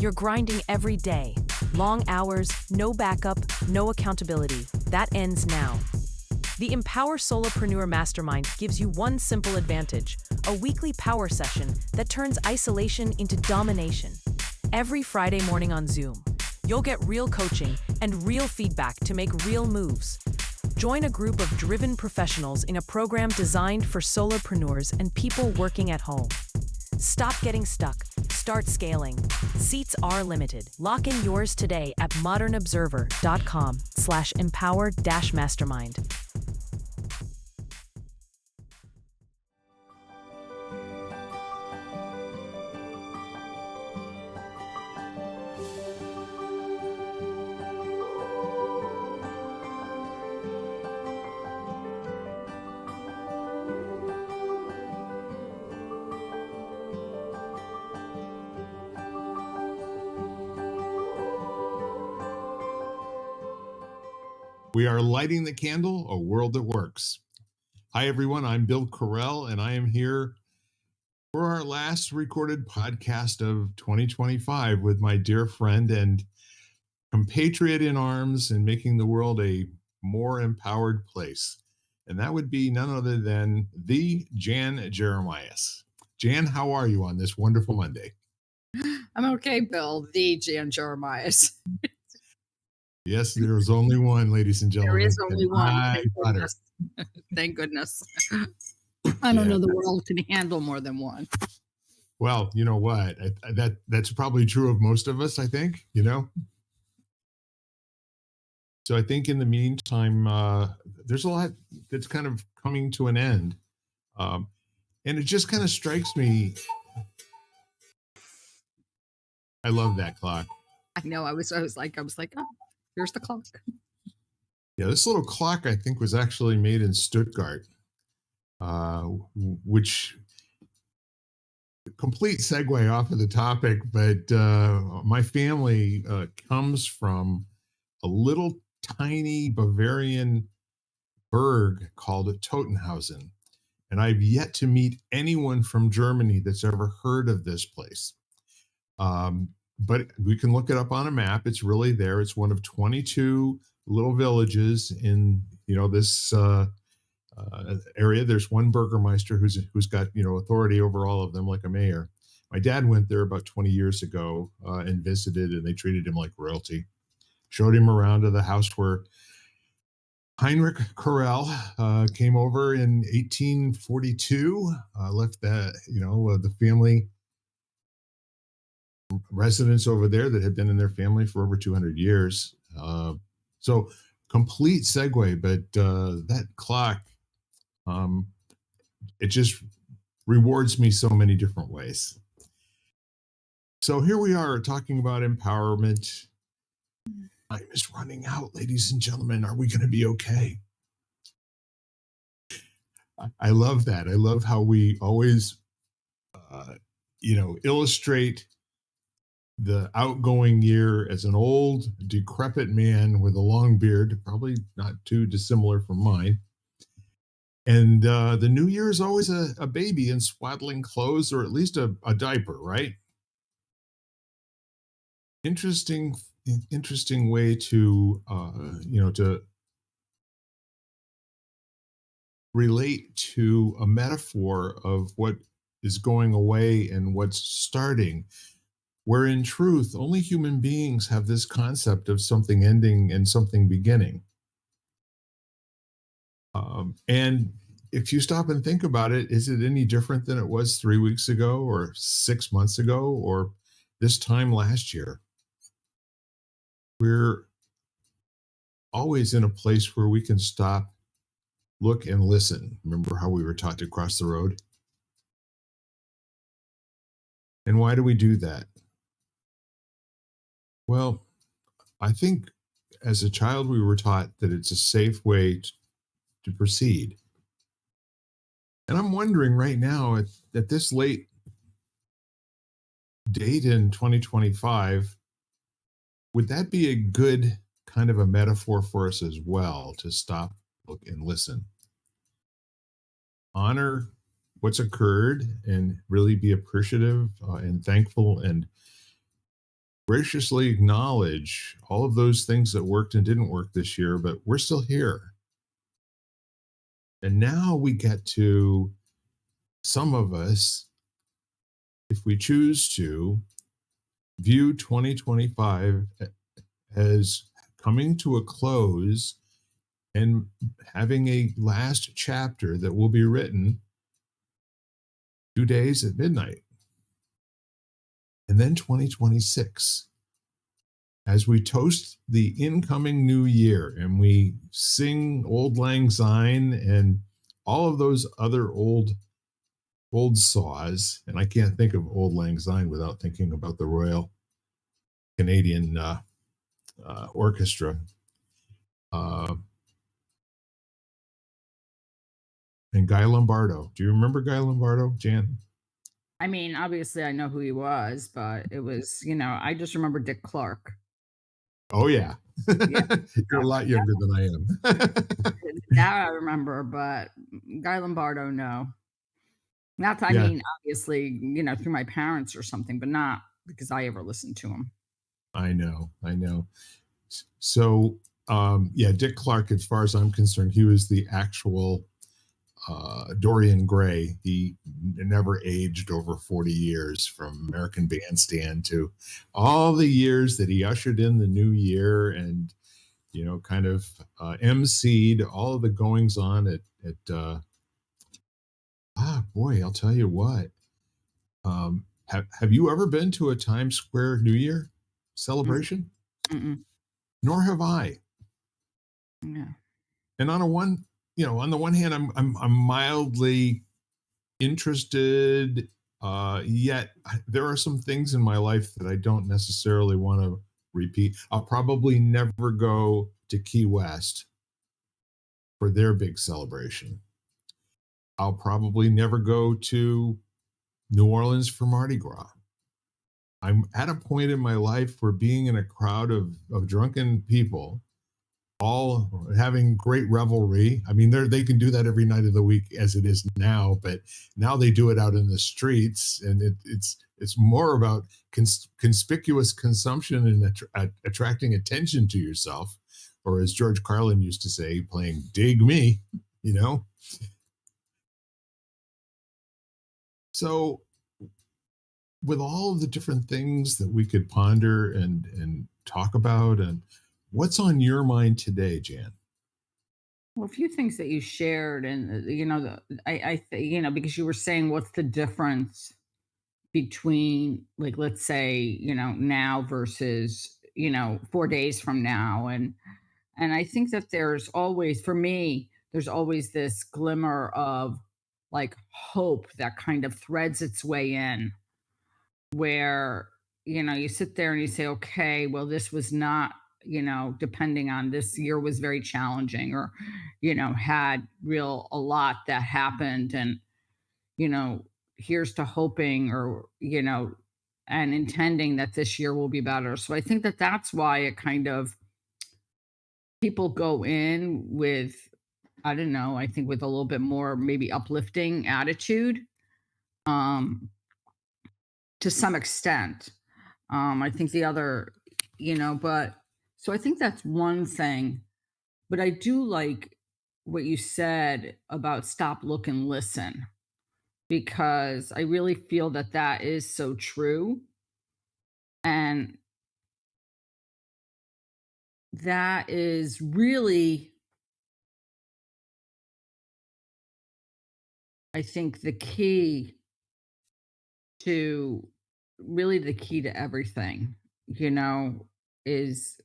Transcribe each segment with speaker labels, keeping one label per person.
Speaker 1: You're grinding every day. Long hours, no backup, no accountability. That ends now. The Empower Solopreneur Mastermind gives you one simple advantage: a weekly power session that turns isolation into domination. Every Friday morning on Zoom, you'll get real coaching and real feedback to make real moves. Join a group of driven professionals in a program designed for solopreneurs and people working at home. Stop getting stuck. Start scaling. Seats are limited. Lock in yours today at modernobserver.com/empower-mastermind.
Speaker 2: We are lighting the candle, a world that works. Hi, everyone. I'm Bill Correll, and I am here for our last recorded podcast of 2025 with my dear friend and compatriot in arms in making the world a more empowered place. And that would be none other than the Jan Jeremias. Jan, how are you on this wonderful Monday?
Speaker 3: I'm okay, Bill. The Jan Jeremias.
Speaker 2: Yes, there's only one, ladies and gentlemen.
Speaker 3: There is only one.
Speaker 2: Thank
Speaker 3: goodness. Thank goodness. I don't know the world can handle more than one.
Speaker 2: Well, you know what? That's probably true of most of us, I think, So I think in the meantime, there's a lot that's kind of coming to an end. And it just kind of strikes me. I love that clock.
Speaker 3: I know. I was like, oh, here's the clock.
Speaker 2: Yeah, this little clock, I think, was actually made in Stuttgart, which complete segue off of the topic, but my family comes from a little tiny Bavarian burg called Totenhausen. And I've yet to meet anyone from Germany that's ever heard of this place. But we can look it up on a map. It's really there. It's one of 22 little villages in, this area. There's one burgermeister who's got, authority over all of them like a mayor. My dad went there about 20 years ago and visited, and they treated him like royalty. Showed him around to the house where Heinrich Correll came over in 1842, left the family residence over there that had been in their family for over 200 years. So complete segue, but that clock, it just rewards me so many different ways. So here we are talking about empowerment. Time is running out, ladies and gentlemen. Are we going to be okay? I love that. I love how we always, illustrate the outgoing year as an old, decrepit man with a long beard, probably not too dissimilar from mine. And the new year is always a baby in swaddling clothes, or at least a diaper, right? Interesting way to to relate to a metaphor of what is going away and what's starting, where in truth only human beings have this concept of something ending and something beginning. And if you stop and think about it, is it any different than it was 3 weeks ago or 6 months ago or this time last year? We're always in a place where we can stop, look, and listen. Remember how we were taught to cross the road? And why do we do that? Well, I think as a child, we were taught that it's a safe way to proceed. And I'm wondering right now at this late date in 2025, would that be a good kind of a metaphor for us as well, to stop, look, and listen? Honor what's occurred and really be appreciative and thankful and graciously acknowledge all of those things that worked and didn't work this year, but we're still here. And now we get to, some of us, if we choose to, view 2025 as coming to a close and having a last chapter that will be written 2 days at midnight. And then 2026, as we toast the incoming new year and we sing Old Lang Syne and all of those other old saws, and I can't think of Old Lang Syne without thinking about the Royal Canadian Orchestra. And Guy Lombardo. Do you remember Guy Lombardo, Jan?
Speaker 3: I mean, obviously I know who he was, but it was, I just remember Dick Clark.
Speaker 2: Oh yeah.
Speaker 3: Yeah.
Speaker 2: You're a lot younger than I am.
Speaker 3: That I remember, but Guy Lombardo, no. Not, I
Speaker 2: Yeah,
Speaker 3: mean, obviously, through my parents or something, but not because I ever listened to him.
Speaker 2: I know. I know. So yeah, Dick Clark, as far as I'm concerned, he was the actual Dorian Gray. He never aged over 40 years, from American Bandstand to all the years that he ushered in the new year and, kind of emceed all of the goings on boy, I'll tell you what. Have you ever been to a Times Square New Year
Speaker 3: Mm,
Speaker 2: celebration?
Speaker 3: mm-mm.
Speaker 2: Nor have I.
Speaker 3: Yeah.
Speaker 2: And on the one hand, I'm mildly interested. Yet there are some things in my life that I don't necessarily want to repeat. I'll probably never go to Key West for their big celebration. I'll probably never go to New Orleans for Mardi Gras. I'm at a point in my life where being in a crowd of drunken people, all having great revelry. I mean, they can do that every night of the week as it is now, but now they do it out in the streets, and it's more about conspicuous consumption and attracting attention to yourself, or as George Carlin used to say, playing "Dig Me," you know. So, with all of the different things that we could ponder and talk about, and what's on your mind today, Jan?
Speaker 3: Well, a few things that you shared, and because you were saying, what's the difference between, like, let's say, now versus, 4 days from now, and I think that there's always, for me, there's always this glimmer of like hope that kind of threads its way in, where, you sit there and you say, okay, well, this was not, depending on, this year was very challenging, or, had a lot that happened. And, you know, here's to hoping, or, and intending that this year will be better. So I think that that's why it kind of, people go in with, I don't know, I think with a little bit more maybe uplifting attitude, um, to some extent. I think the other, but so I think that's one thing. But I do like what you said about stop, look, and listen, because I really feel that that is so true. And that is really, I think, the key to, really the key to everything, is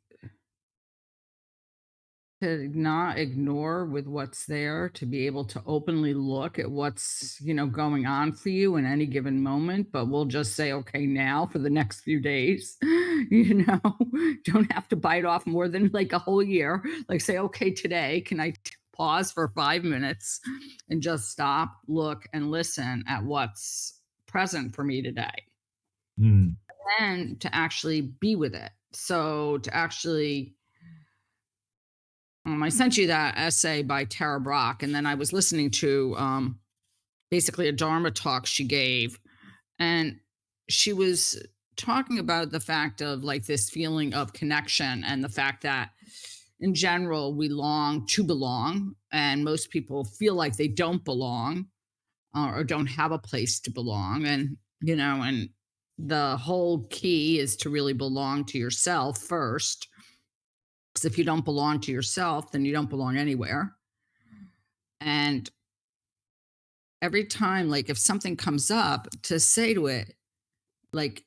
Speaker 3: to not ignore with what's there, to be able to openly look at what's, going on for you in any given moment. But we'll just say, okay, now for the next few days, don't have to bite off more than like a whole year. Like, say, okay, today, can I pause for 5 minutes and just stop, look, and listen at what's present for me today?
Speaker 2: Hmm.
Speaker 3: And to actually be with it. So to actually, I sent you that essay by Tara Brock, and then I was listening to basically a Dharma talk she gave, and she was talking about the fact of like this feeling of connection and the fact that in general we long to belong, and most people feel like they don't belong, or don't have a place to belong. And, and the whole key is to really belong to yourself first. Because if you don't belong to yourself, then you don't belong anywhere. And every time, like if something comes up, to say to it, like,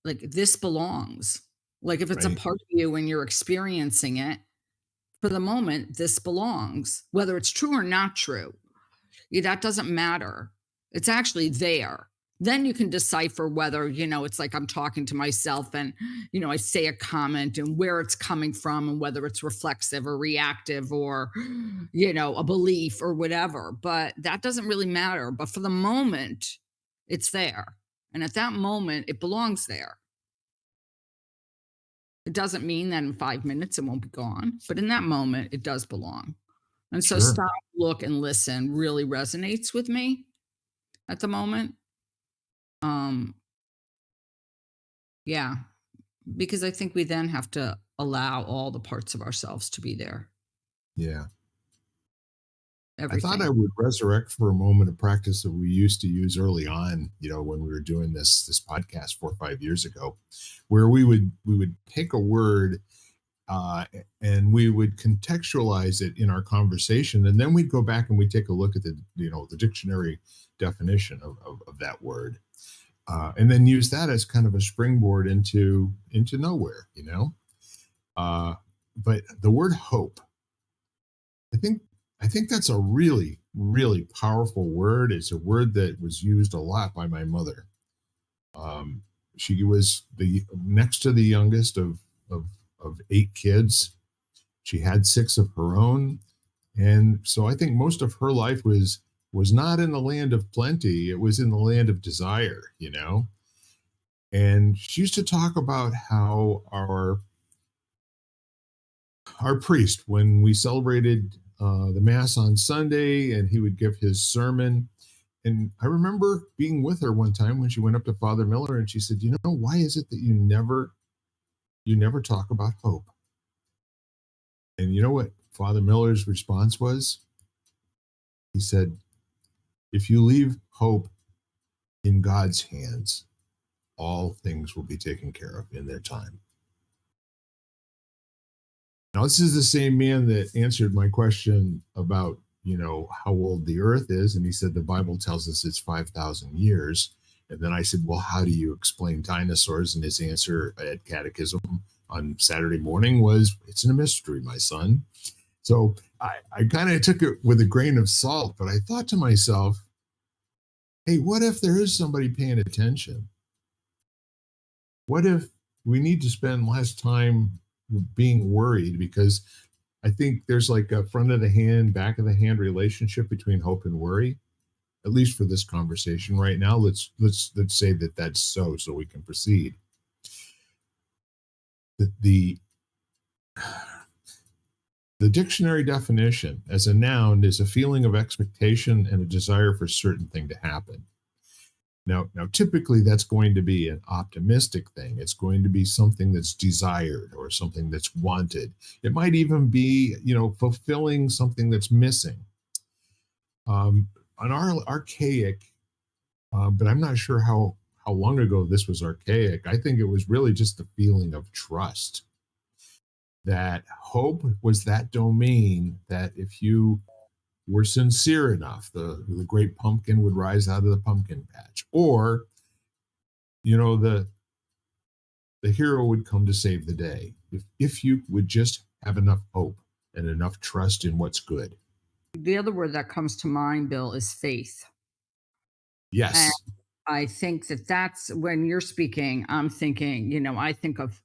Speaker 3: this belongs. Like if it's a
Speaker 2: Right.
Speaker 3: part of you and you're experiencing it, for the moment, this belongs, whether it's true or not true. That doesn't matter. It's actually there. Then you can decipher whether, it's like I'm talking to myself and, I say a comment and where it's coming from and whether it's reflexive or reactive or, a belief or whatever. But that doesn't really matter. But for the moment, it's there. And at that moment, it belongs there. It doesn't mean that in 5 minutes it won't be gone, but in that moment, it does belong. And so
Speaker 2: Sure.
Speaker 3: stop, look, and listen really resonates with me at the moment. Um, yeah, because I think we then have to allow all the parts of ourselves to be there,
Speaker 2: Yeah. I thought I
Speaker 3: everything.
Speaker 2: would resurrect for a moment a practice that we used to use early on, when we were doing this podcast 4 or 5 years ago, where we would pick a word, and we would contextualize it in our conversation, and then we'd go back and we'd take a look at the dictionary definition of that word, and then use that as kind of a springboard into nowhere. Uh, but the word hope, I think I think that's a really, really powerful word. It's a word that was used a lot by my mother. Um, she was the next to the youngest of of 8 kids. She had six of her own, and so I think most of her life was not in the land of plenty. It was in the land of desire. And she used to talk about how our priest, when we celebrated the mass on Sunday, and he would give his sermon. And I remember being with her one time when she went up to Father Miller, and she said, why is it that you never talk about hope? And you know what Father Miller's response was? He said, if you leave hope in God's hands, all things will be taken care of in their time. Now, this is the same man that answered my question about, how old the earth is. And he said, the Bible tells us it's 5,000 years. And then I said, well, how do you explain dinosaurs? And his answer at catechism on Saturday morning was, it's a mystery, my son. So I kind of took it with a grain of salt, but I thought to myself, hey, what if there is somebody paying attention? What if we need to spend less time being worried? Because I think there's like a front of the hand, back of the hand relationship between hope and worry. At least for this conversation right now, let's say that that's so we can proceed. The the dictionary definition as a noun is a feeling of expectation and a desire for a certain thing to happen. Now, typically that's going to be an optimistic thing. It's going to be something that's desired or something that's wanted. It might even be, fulfilling something that's missing. An archaic, but I'm not sure how long ago this was archaic. I think it was really just the feeling of trust. That hope was that domain that if you were sincere enough, the great pumpkin would rise out of the pumpkin patch, or the hero would come to save the day if you would just have enough hope and enough trust in what's good.
Speaker 3: The other word that comes to mind, Bill, is faith. And
Speaker 2: Yes.
Speaker 3: I think that that's when you're speaking, I'm thinking, I think of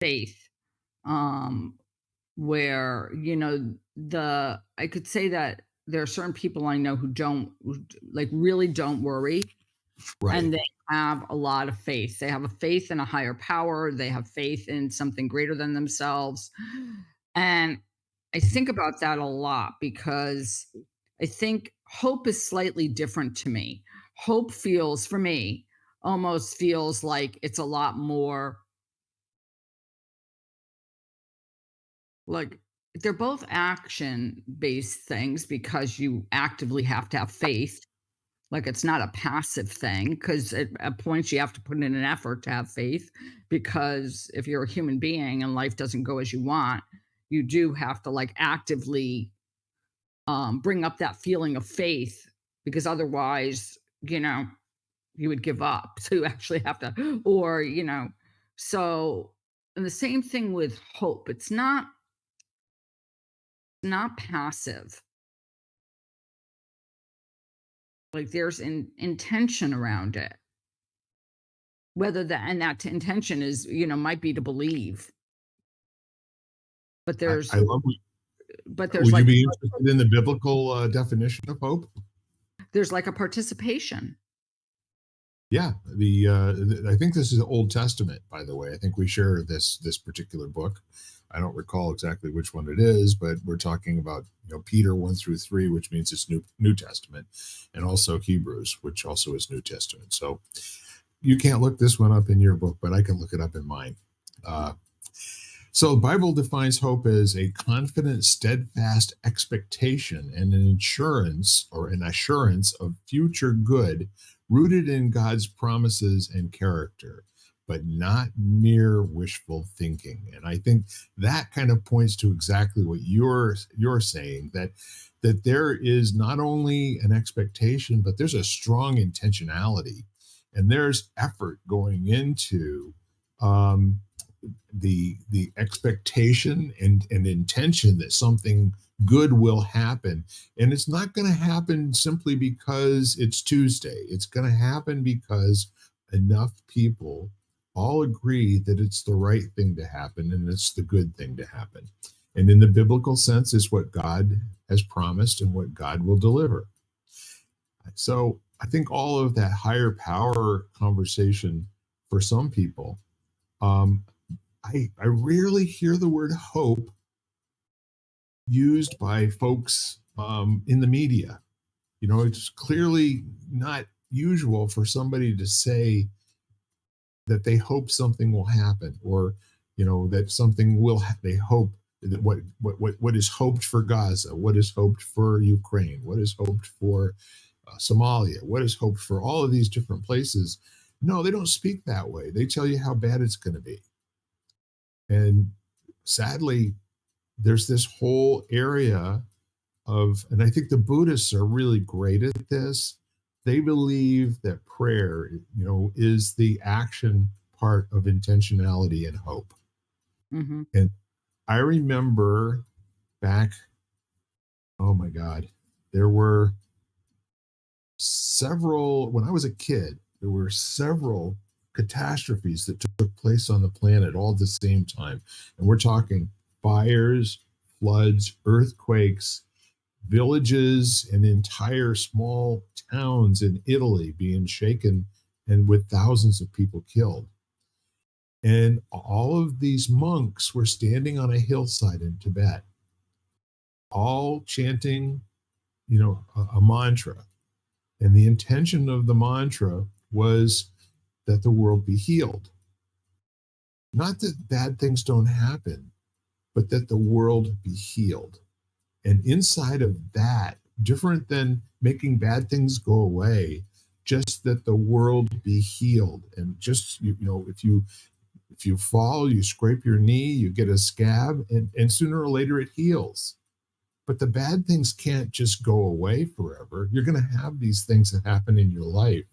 Speaker 3: faith, um, where, I could say that there are certain people I know like really don't worry,
Speaker 2: Right.
Speaker 3: and they have a lot of faith. They have a faith in a higher power. They have faith in something greater than themselves. And I think about that a lot because I think hope is slightly different to me. Hope feels for me, almost feels like it's a lot more like they're both action based things because you actively have to have faith. Like, it's not a passive thing because at points you have to put in an effort to have faith, because if you're a human being and life doesn't go as you want, you do have to, like, actively, bring up that feeling of faith, because otherwise, you know, you would give up. So you actually have to, or, so and the same thing with hope. It's not passive. Like, there's intention around it. Whether that intention is, might be to believe, but
Speaker 2: I love.
Speaker 3: there's
Speaker 2: Would you
Speaker 3: like
Speaker 2: be interested in the biblical definition of hope?
Speaker 3: a participation.
Speaker 2: Yeah, I think this is Old Testament, by the way. I think we share this particular book. I don't recall exactly which one it is, but we're talking about Peter 1 through 3, which means it's New Testament, and also Hebrews, which also is New Testament. So you can't look this one up in your book, but I can look it up in mine. Uh, so the Bible defines hope as a confident, steadfast expectation and an insurance or an assurance of future good rooted in God's promises and character, but not mere wishful thinking. And I think that kind of points to exactly what you're saying, that there is not only an expectation, but there's a strong intentionality and there's effort going into um, the expectation and intention that something good will happen. And it's not going to happen simply because it's Tuesday. It's going to happen because enough people all agree that it's the right thing to happen and it's the good thing to happen. And in the biblical sense, it's what God has promised and what God will deliver. So I think all of that higher power conversation for some people, um, I rarely hear the word hope used by folks in the media. It's clearly not usual for somebody to say that they hope something will happen, or that something will. They hope that what is hoped for Gaza, what is hoped for Ukraine, what is hoped for Somalia, what is hoped for all of these different places. No, they don't speak that way. They tell you how bad it's going to be. And sadly, there's this whole area and I think the Buddhists are really great at this. They believe that prayer, is the action part of intentionality and hope.
Speaker 3: Mhm.
Speaker 2: And I remember back, oh my God, there were when I was a kid, there were several catastrophes that took place on the planet all at the same time. And we're talking fires, floods, earthquakes, villages, and entire small towns in Italy being shaken and with thousands of people killed. And all of these monks were standing on a hillside in Tibet, all chanting, a mantra. And the intention of the mantra was that the world be healed. Not that bad things don't happen, but that the world be healed. And inside of that, different than making bad things go away, just that the world be healed. And just, if you fall, you scrape your knee, you get a scab, and sooner or later it heals. But the bad things can't just go away forever. You're going to have these things that happen in your life.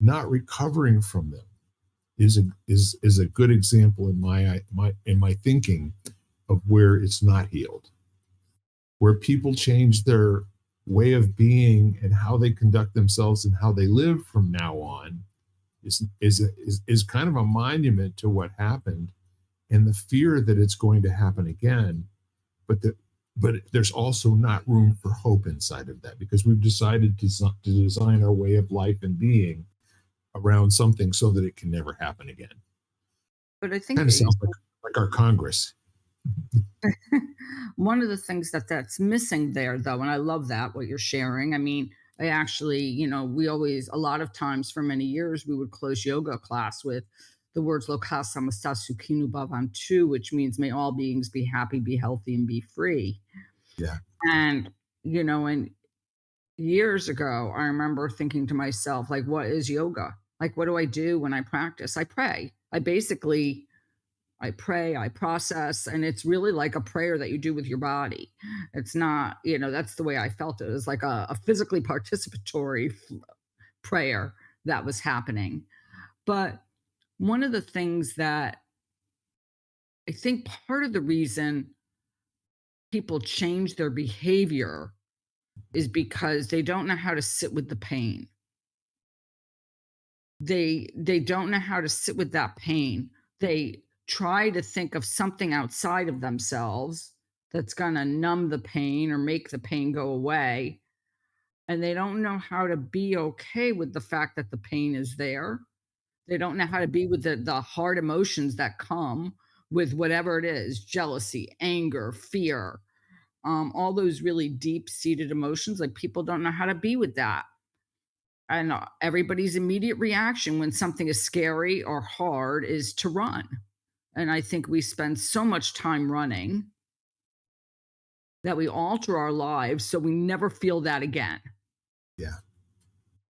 Speaker 2: Not recovering from them is a good example in my thinking of where it's not healed, where people change their way of being and how they conduct themselves and how they live from now on is kind of a monument to what happened and the fear that it's going to happen again. But there's also not room for hope inside of that, because we've decided to design our way of life and being around something so that it can never happen again.
Speaker 3: But I think
Speaker 2: Kind of sounds like our Congress.
Speaker 3: one of the things that's missing there, though, and I love that what you're sharing. I mean, I actually, we always, a lot of times for many years, we would close yoga class with the words Loka samasta sukhinu bhavantu, which means may all beings be happy, be healthy, and be free.
Speaker 2: Yeah.
Speaker 3: And, and years ago, I remember thinking to myself, like, what is yoga? Like, what do I do when I practice? I pray. I pray, I process, and it's really like a prayer that you do with your body. It's not, that's the way I felt it. It was like a physically participatory prayer that was happening. But one of the things that I think part of the reason people change their behavior is because they don't know how to sit with the pain. They don't know how to sit with that pain. They try to think of something outside of themselves that's gonna numb the pain or make the pain go away, and they don't know how to be okay with the fact that the pain is there. They don't know how to be with the hard emotions that come with whatever it is, jealousy, anger, fear, all those really deep-seated emotions, like, people don't know how to be with that. And everybody's immediate reaction when something is scary or hard is to run. And I think we spend so much time running that we alter our lives so we never feel that again.
Speaker 2: Yeah.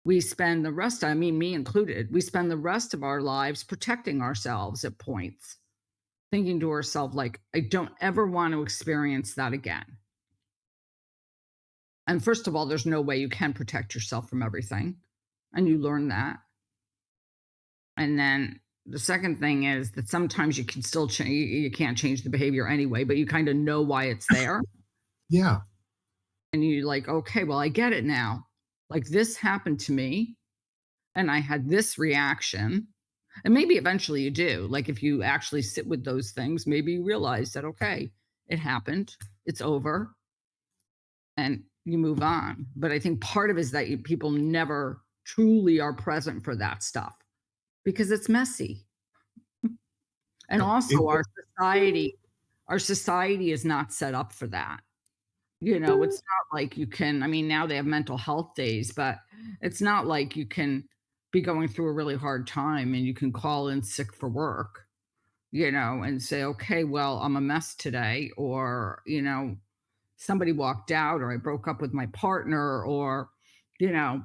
Speaker 3: We spend the rest, I mean, me included, we spend the rest of our lives protecting ourselves at points, thinking to ourselves, like, I don't ever want to experience that again. And first of all, there's no way you can protect yourself from everything. And you learn that. And then the second thing is that sometimes you can still change, you can't change the behavior anyway, but you kind of know why it's there.
Speaker 2: Yeah.
Speaker 3: And you're like, okay, well, I get it now. Like, this happened to me and I had this reaction. And maybe eventually you do. Like, if you actually sit with those things, maybe you realize that, okay, it happened, it's over, and you move on. But I think part of it is that people never truly are present for that stuff because it's messy. And
Speaker 2: It,
Speaker 3: also our society is not set up for that. It's not like you can, I mean, now they have mental health days, but it's not like you can be going through a really hard time and you can call in sick for work, and say, "Okay, well, I'm a mess today," or, somebody walked out, or I broke up with my partner, or, you know,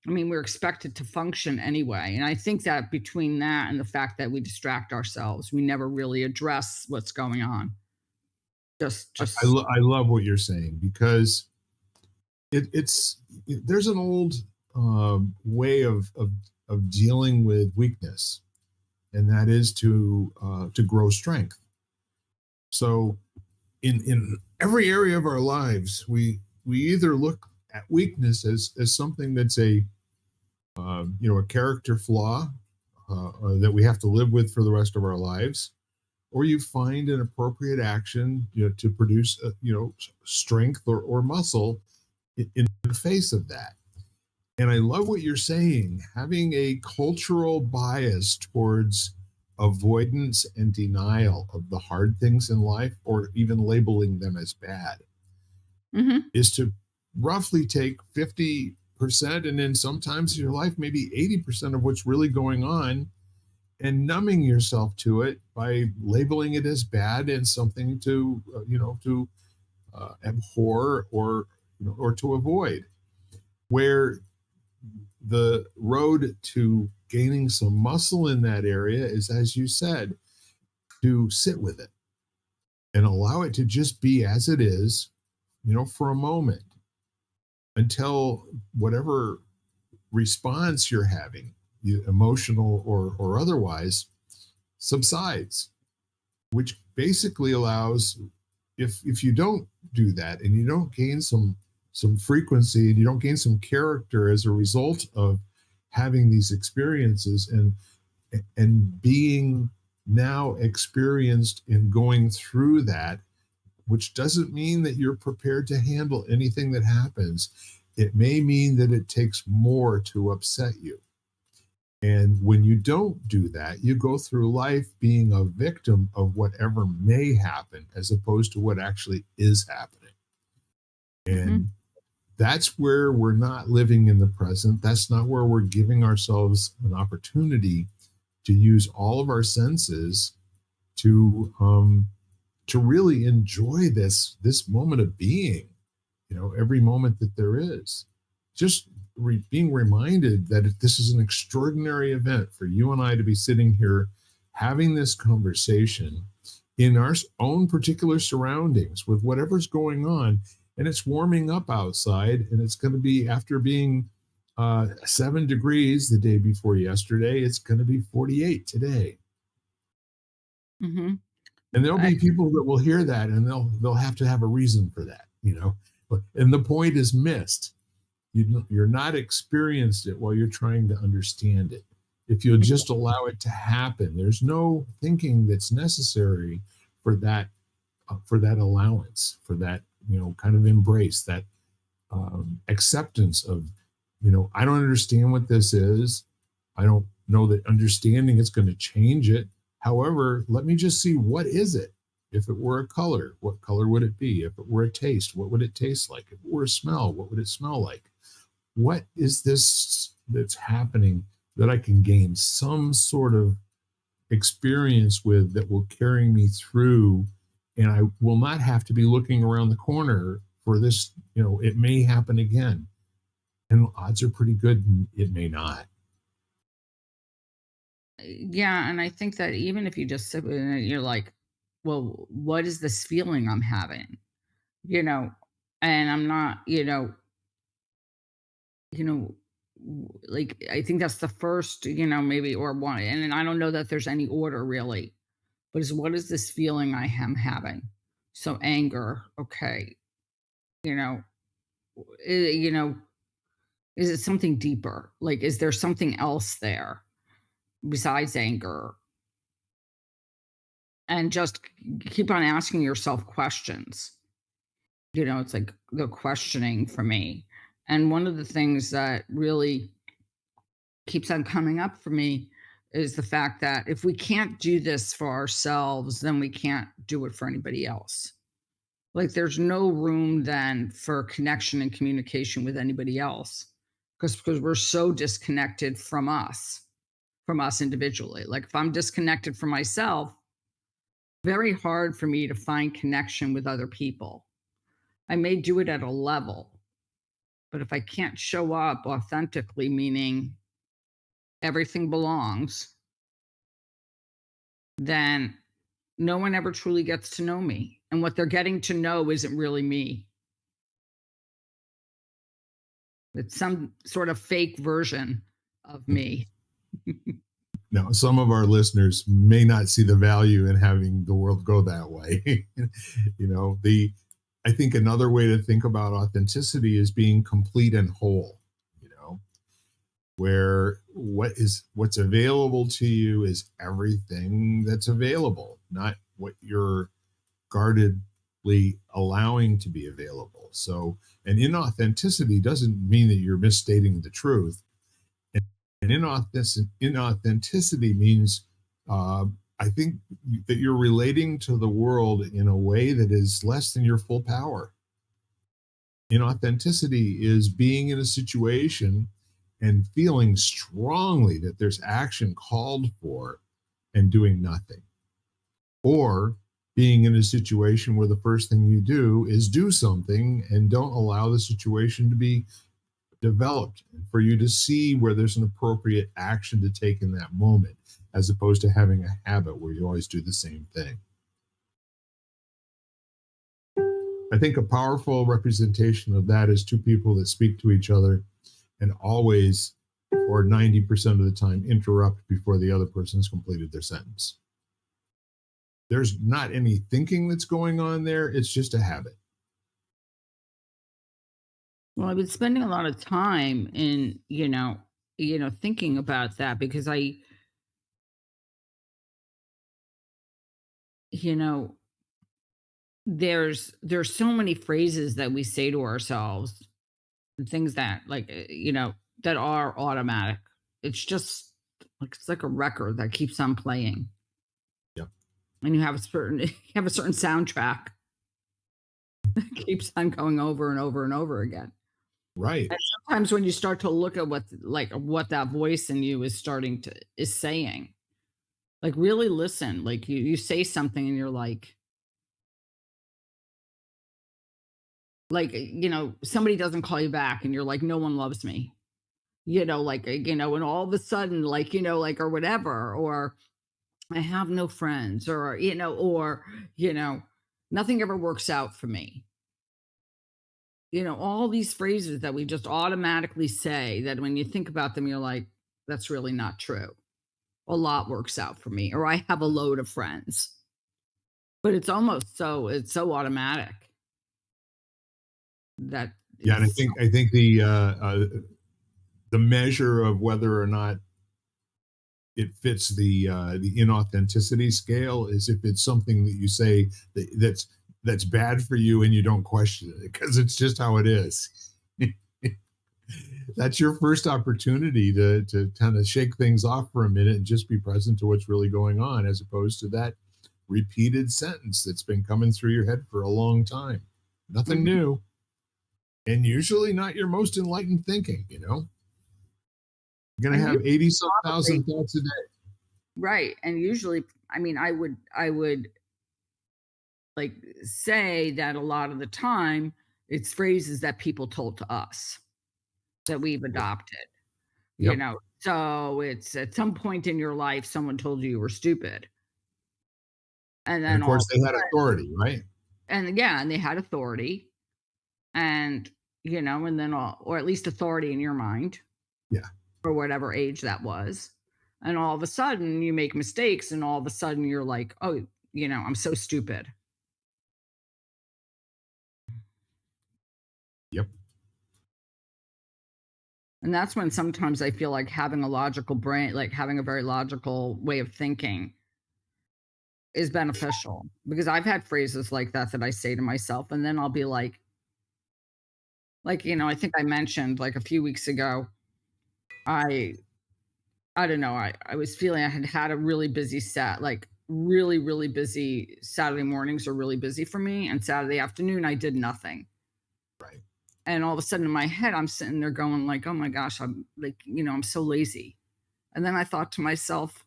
Speaker 3: I mean, we're expected to function anyway. And I think that between that and the fact that we distract ourselves, we never really address what's going on. Just
Speaker 2: I love what you're saying because there's an old way of dealing with weakness, and that is to grow strength. So in every area of our lives, we either look at weakness as something that's a character flaw that we have to live with for the rest of our lives, or you find an appropriate action to produce strength or muscle in the face of that. And I love what you're saying, having a cultural bias towards avoidance and denial of the hard things in life, or even labeling them as bad,
Speaker 3: Mhm.
Speaker 2: is to roughly take 50%, and then sometimes in your life, maybe 80% of what's really going on, and numbing yourself to it by labeling it as bad and something to abhor or to avoid. Where the road to gaining some muscle in that area is, as you said, to sit with it and allow it to just be as it is, for a moment, until whatever response you're having, emotional or otherwise, subsides, which basically allows, if you don't do that and you don't gain some frequency and you don't gain some character as a result of having these experiences and being now experienced in going through that, which doesn't mean that you're prepared to handle anything that happens. It may mean that it takes more to upset you. And when you don't do that, you go through life being a victim of whatever may happen as opposed to what actually is happening.
Speaker 3: Mhm.
Speaker 2: And That's where we're not living in the present. That's not where we're giving ourselves an opportunity to use all of our senses to really enjoy this moment of being, every moment that there is. Just being reminded that this is an extraordinary event for you and I to be sitting here having this conversation in our own particular surroundings with whatever's going on. And it's warming up outside, and it's going to be, after being 7 degrees the day before yesterday, it's going to be 48 today.
Speaker 3: Hmm.
Speaker 2: And there'll be people that will hear that, and they'll have to have a reason for that, and the point is missed. You're not experienced it while you're trying to understand it. If you'll just allow it to happen, there's no thinking that's necessary for that, allowance, for that, kind of embrace, that acceptance of, I don't understand what this is. I don't know that understanding it's going to change it. However, let me just see, what is it? If it were a color, what color would it be? If it were a taste, what would it taste like? If it were a smell, what would it smell like? What is this that's happening that I can gain some sort of experience with, that will carry me through, and I will not have to be looking around the corner for this. It may happen again, and odds are pretty good it may not.
Speaker 3: Yeah, and I think that even if you just sit with it, you're like, well, what is this feeling I'm having? You know, and I'm not, you know, like I think that's the first, maybe or one, and then I don't know that there's any order really, but is what is this feeling I am having? So anger, okay, you know, i- you know, is it something deeper? Like, is there something else there besides anger? And just keep on asking yourself questions. It's like the questioning for me. And one of the things that really keeps on coming up for me is the fact that if we can't do this for ourselves, then we can't do it for anybody else. Like there's no room then for connection and communication with anybody else because we're so disconnected from us individually. Like if I'm disconnected from myself, very hard for me to find connection with other people. I may do it at a level, but if I can't show up authentically, meaning everything belongs, then no one ever truly gets to know me. And what they're getting to know isn't really me. It's some sort of fake version of me.
Speaker 2: Now, some of our listeners may not see the value in having the world go that way. The I think another way to think about authenticity is being complete and whole, where what's available to you is everything that's available, not what you're guardedly allowing to be available. So, and inauthenticity doesn't mean that you're misstating the truth. And inauthenticity means, I think, that you're relating to the world in a way that is less than your full power. Inauthenticity is being in a situation and feeling strongly that there's action called for and doing nothing. Or being in a situation where the first thing you do is do something and don't allow the situation to be developed and for you to see where there's an appropriate action to take in that moment, as opposed to having a habit where you always do the same thing. I think a powerful representation of that is two people that speak to each other and always, or 90% of the time, interrupt before the other person's completed their sentence. There's not any thinking that's going on there. It's just a habit.
Speaker 3: Well, I've been spending a lot of time in, thinking about that because you know, there's so many phrases that we say to ourselves and things that like, that are automatic. It's just like it's like a record that keeps on playing.
Speaker 2: Yep.
Speaker 3: And you have a certain you have a certain soundtrack that keeps on going over and over and over again.
Speaker 2: Right.
Speaker 3: And sometimes when you start to look at what that voice in you is saying, like really listen, like you say something and you're somebody doesn't call you back and you're like, no one loves me. And all of a sudden, or whatever, or I have no friends, you know, nothing ever works out for me. All these phrases that we just automatically say that when you think about them, you're like, that's really not true. A lot works out for me, or I have a load of friends. But it's so automatic that
Speaker 2: Yeah, and
Speaker 3: it's
Speaker 2: I think the measure of whether or not it fits the inauthenticity scale is if it's something that you say that's bad for you and you don't question it because it's just how it is. That's your first opportunity to kind of shake things off for a minute and just be present to what's really going on, as opposed to that repeated sentence that's been coming through your head for a long time. Nothing
Speaker 3: Mhm.
Speaker 2: new, and usually not your most enlightened thinking. You're gonna
Speaker 3: And you
Speaker 2: have 80 some
Speaker 3: probably
Speaker 2: thousand thoughts a day.
Speaker 3: right. And usually, I mean, I would like say that a lot of the time it's phrases that people told to us that we've adopted.
Speaker 2: Yep.
Speaker 3: So it's at some point in your life someone told you were stupid. And
Speaker 2: And
Speaker 3: then
Speaker 2: of
Speaker 3: all
Speaker 2: course,
Speaker 3: of a
Speaker 2: they had
Speaker 3: sudden,
Speaker 2: authority, right?
Speaker 3: and yeah, and they had authority and and then all, or at least authority in your mind
Speaker 2: Yeah.
Speaker 3: for whatever age that was. And all of a sudden you make mistakes and all of a sudden you're like, "Oh, I'm so stupid."
Speaker 2: Yep.
Speaker 3: And that's when sometimes I feel like having a logical brain, like having a very logical way of thinking is beneficial because I've had phrases like that I say to myself and then I'll be I think I mentioned like a few weeks ago, I I don't know, I was feeling I had had a really busy really, really busy Saturday mornings are really busy for me, and Saturday afternoon, I did nothing.
Speaker 2: Right.
Speaker 3: And all of a sudden in my head, I'm sitting there going like, "Oh my gosh, I'm like, I'm so lazy." And then I thought to myself,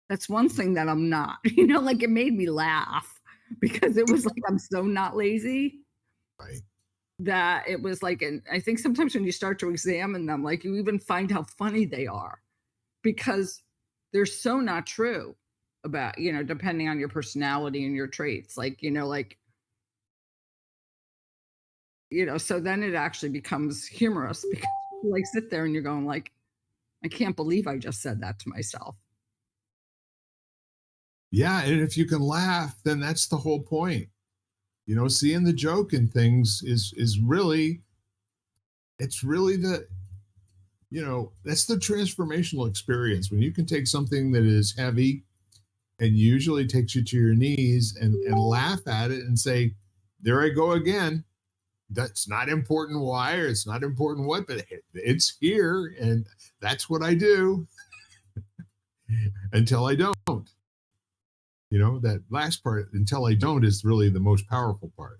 Speaker 3: "That's one thing that I'm not." Like it made me laugh because it was like I'm so not lazy
Speaker 2: Right.
Speaker 3: that it was like, and I think sometimes when you start to examine them, like you even find how funny they are because they're so not true about, depending on your personality and your traits. So then it actually becomes humorous because you like sit there and you're going like, I can't believe I just said that to myself.
Speaker 2: Yeah, and if you can laugh, then that's the whole point. Seeing the joke in things is really it's really that's the transformational experience when you can take something that is heavy and usually takes you to your knees and laugh at it and say, there I go again. That's not important why, or it's not important what, but it's here and that's what I do until I don't. That last part, until I don't, is really the most powerful part.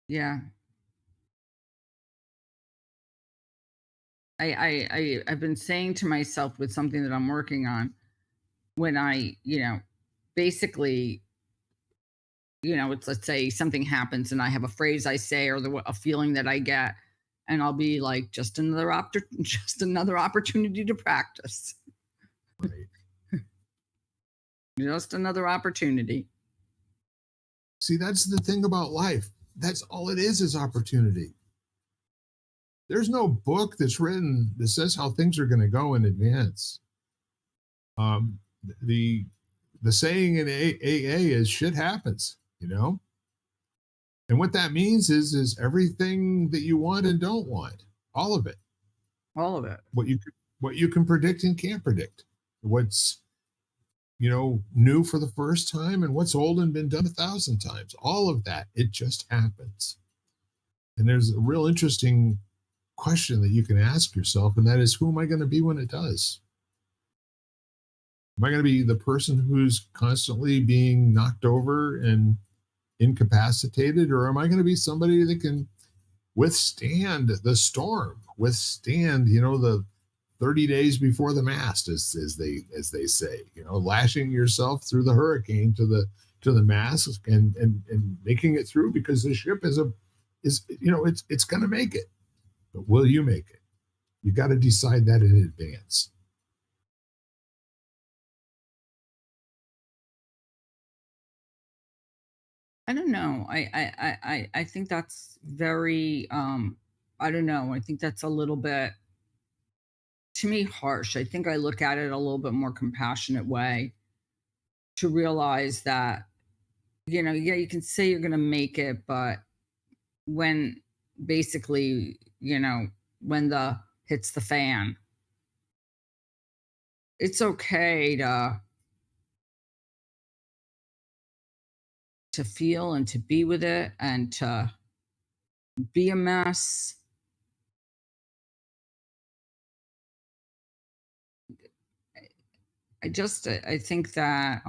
Speaker 3: Yeah. I've been saying to myself with something that I'm working on when basically, it's let's say something happens and I have a phrase I say or a feeling that I get, and I'll be like, just another opportunity to practice,
Speaker 2: Right.
Speaker 3: just another opportunity.
Speaker 2: See, that's the thing about life. That's all it is opportunity. There's no book that's written that says how things are going to go in advance. Um, the the saying in AA is shit happens. And what that means is everything that you want and don't want, all of it.
Speaker 3: All of it.
Speaker 2: What you can predict and can't predict. What's new for the first time and what's old and been done 1,000 times. All of that, it just happens. And there's a real interesting question that you can ask yourself, and that is, who am I going to be when it does? Am I going to be the person who's constantly being knocked over and incapacitated, or am I going to be somebody that can withstand the storm, withstand, the 30 days before the mast, as they say, lashing yourself through the hurricane to the mast, and making it through, because the ship it's going to make it. But will you make it? You got to decide that in advance.
Speaker 3: I don't know. I think that's very I don't know. I think that's a little bit, to me, harsh. I think I look at it a little bit more compassionate way, to realize that, yeah, you can say you're going to make it, but when basically, when the hits the fan, it's okay to feel and to be with it and to be a mess. I think that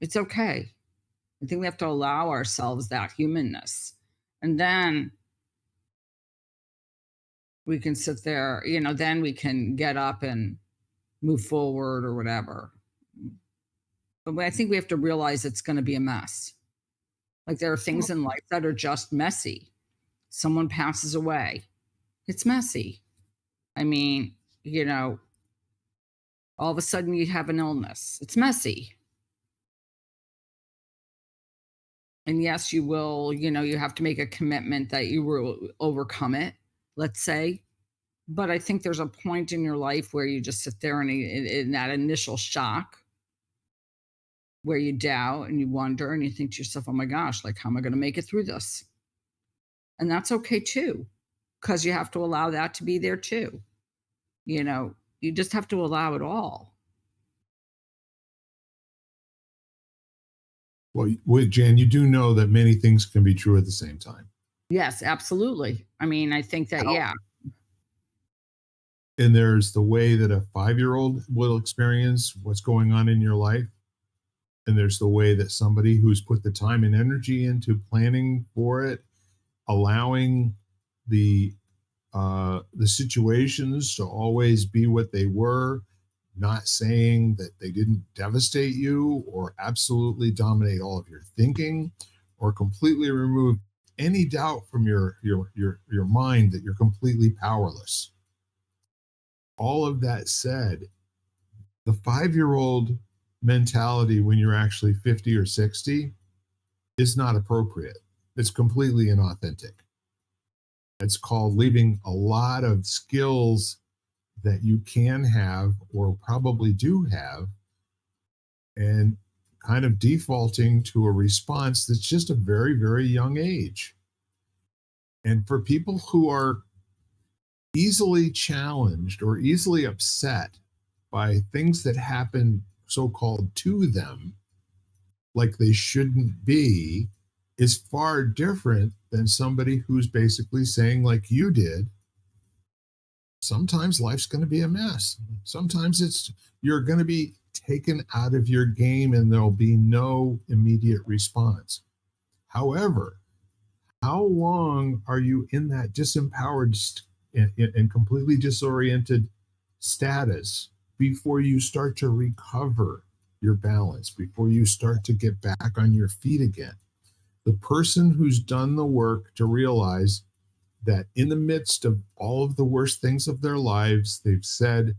Speaker 3: it's okay. I think we have to allow ourselves that humanness. And then we can sit there, then we can get up and move forward or whatever. But I think we have to realize it's going to be a mess. Like, there are things in life that are just messy. Someone passes away, it's messy. I mean, all of a sudden you have an illness, it's messy. And yes, you will, you have to make a commitment that you will overcome it, let's say. But I think there's a point in your life where you just sit there in that initial shock, where you doubt and you wonder and you think to yourself, oh my gosh, like, how am I going to make it through this? And that's okay too, because you have to allow that to be there too. You just have to allow it all.
Speaker 2: Well, Jan, you do know that many things can be true at the same time.
Speaker 3: Yes, absolutely. I mean, I think that, yeah.
Speaker 2: And there's the way that a 5-year-old will experience what's going on in your life. And there's the way that somebody who's put the time and energy into planning for it, allowing the situations to always be what they were, not saying that they didn't devastate you or absolutely dominate all of your thinking, or completely remove any doubt from your mind that you're completely powerless. All of that said, the 5-year-old mentality when you're actually 50 or 60 is not appropriate. It's completely inauthentic. It's called leaving a lot of skills that you can have or probably do have, and kind of defaulting to a response that's just a very, very young age. And for people who are easily challenged or easily upset by things that happen so-called to them, like they shouldn't be, is far different than somebody who's basically saying, like you did, sometimes life's going to be a mess. Sometimes you're going to be taken out of your game and there'll be no immediate response. However, how long are you in that disempowered and completely disoriented status before you start to recover your balance, before you start to get back on your feet again? The person who's done the work to realize that in the midst of all of the worst things of their lives, they've said,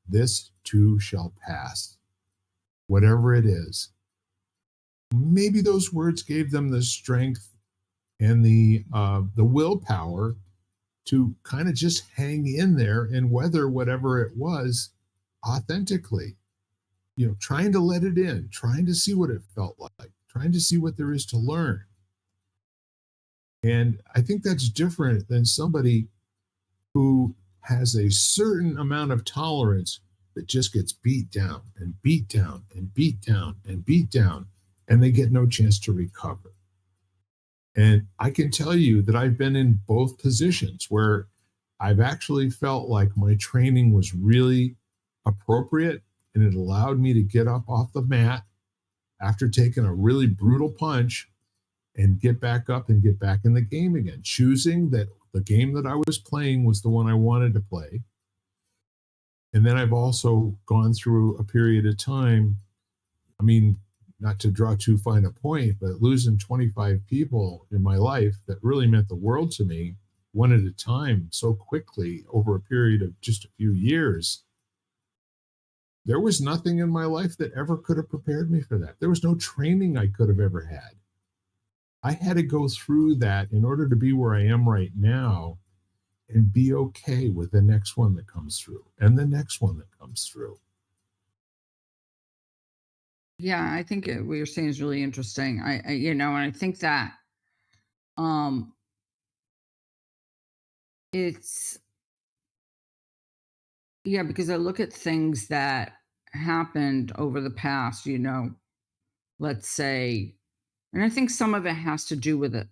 Speaker 2: this too shall pass, whatever it is. Maybe those words gave them the strength and the willpower to kind of just hang in there and weather whatever it was authentically, trying to let it in, trying to see what it felt like, trying to see what there is to learn. And I think that's different than somebody who has a certain amount of tolerance that just gets beat down and beat down and beat down and beat down, and they get no chance to recover. And I can tell you that I've been in both positions where I've actually felt like my training was really appropriate and it allowed me to get up off the mat after taking a really brutal punch and get back up and get back in the game again, choosing that the game that I was playing was the one I wanted to play. And then I've also gone through a period of time, I mean, not to draw too fine a point, but losing 25 people in my life that really meant the world to me, one at a time, so quickly over a period of just a few years. There was nothing in my life that ever could have prepared me for that. There was no training I could have ever had. I had to go through that in order to be where I am right now and be okay with the next one that comes through and the next one that comes through.
Speaker 3: Yeah, I think what you're saying is really interesting. And I think that um it's yeah, because I look at things that happened over the past, let's say, and I think some of it has to do with it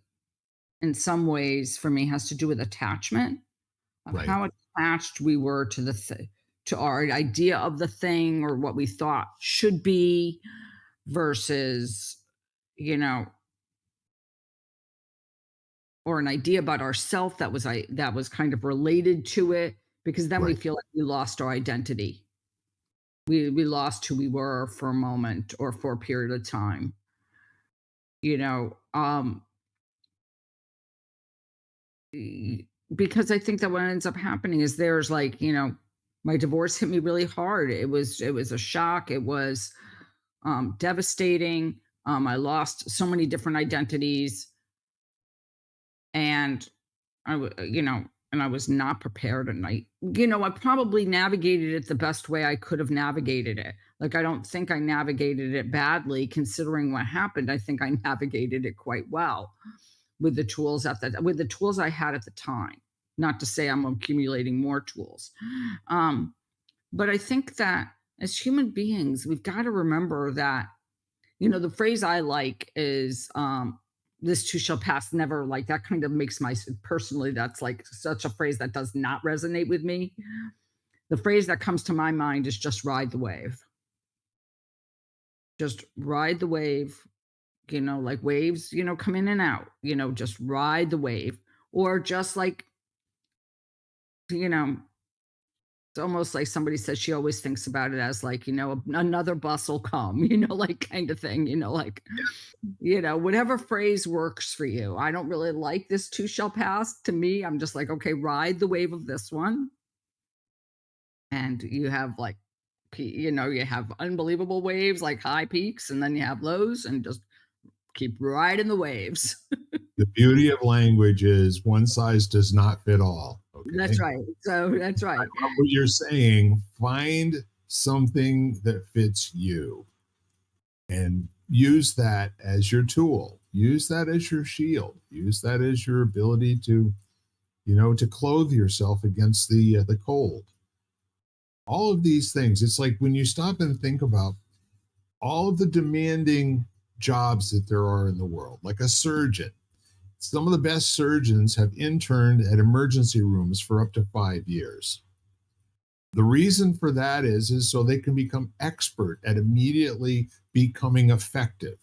Speaker 3: in some ways for me has to do with attachment of
Speaker 2: Right,
Speaker 3: how attached we were to to our idea of the thing or what we thought should be versus, you know, or an idea about ourself that was kind of related to it because then we
Speaker 2: right.
Speaker 3: feel like we lost our identity. We lost who we were for a moment or for a period of time. You know, e- because I think that what ends up happening is there's like, my divorce hit me really hard. It was a shock. It was devastating. I lost so many different identities, and and I was not prepared. And I probably navigated it the best way I could have navigated it. Like, I don't think I navigated it badly considering what happened. I think I navigated it quite well with the tools I had at the time. Not to say I'm accumulating more tools. Um, but I think that as human beings, we've got to remember that, the phrase I like is, this too shall pass. Never, like, that kind of makes my, personally, that's like such a phrase that does not resonate with me. The phrase that comes to my mind is just ride the wave. Just ride the wave, like waves, come in and out, just ride the wave. Or just like, you know, it's almost like somebody says she always thinks about it as like, another bus will come, like kind of thing, like, whatever phrase works for you. I don't really like this too shall pass. To me, I'm just like, okay, ride the wave of this one. And you have like, you have unbelievable waves, like high peaks, and then you have lows, and just keep riding the waves.
Speaker 2: The beauty of language is one size does not fit all.
Speaker 3: That's
Speaker 2: Okay.
Speaker 3: right. So that's
Speaker 2: I
Speaker 3: right.
Speaker 2: love what you're saying. Find something that fits you and use that as your tool. Use that as your shield. Use that as your ability to, to clothe yourself against the cold. All of these things. It's like when you stop and think about all of the demanding jobs that there are in the world, like a surgeon. Some of the best surgeons have interned at emergency rooms for up to 5 years. The reason for that is so they can become expert at immediately becoming effective.